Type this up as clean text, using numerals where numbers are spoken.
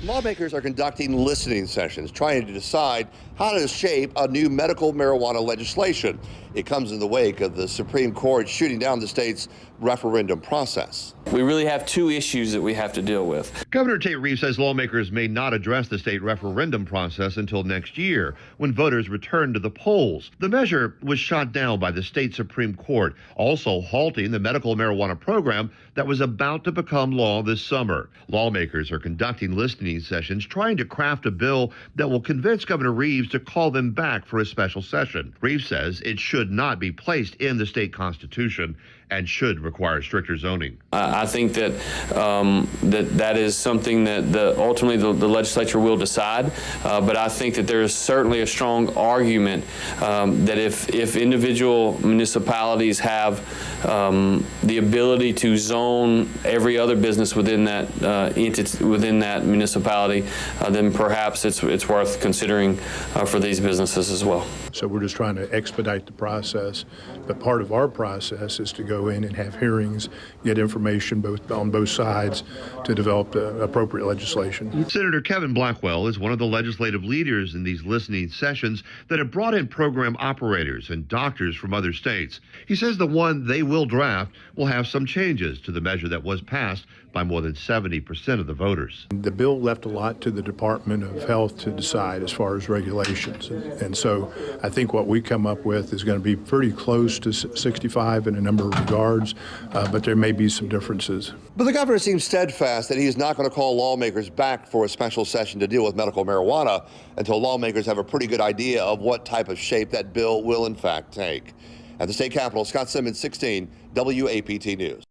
Lawmakers are conducting listening sessions trying to decide how to shape a new medical marijuana legislation. It comes in the wake of the Supreme Court shooting down the state's referendum process. We really have two issues that we have to deal with. Governor Tate Reeves says lawmakers may not address the state referendum process until next year, when voters return to the polls. The measure was shot down by the state Supreme Court, also halting the medical marijuana program that was about to become law this summer. Lawmakers are conducting listening sessions trying to craft a bill that will convince Governor Reeves to call them back for a special session. Reeves says it should not be placed in the state constitution and should require stricter zoning. I think that that is something that ultimately the legislature will decide. But I think that there is certainly a strong argument that if individual municipalities have the ability to zone every other business within that within that municipality, then perhaps it's worth considering for these businesses as well. So we're just trying to expedite the process, but part of our process is to go in and have hearings, get information on both sides to develop the appropriate legislation. Senator Kevin Blackwell is one of the legislative leaders in these listening sessions that have brought in program operators and doctors from other states. He says the one they will draft will have some changes to the measure that was passed by more than 70% of the voters. The bill left a lot to the Department of Health to decide as far as regulations. And so I think what we come up with is going to be pretty close to 65 in a number of regards, but there may be some differences. But the governor seems steadfast that he is not going to call lawmakers back for a special session to deal with medical marijuana until lawmakers have a pretty good idea of what type of shape that bill will in fact take. At the state capitol, Scott Simmons, 16 WAPT News.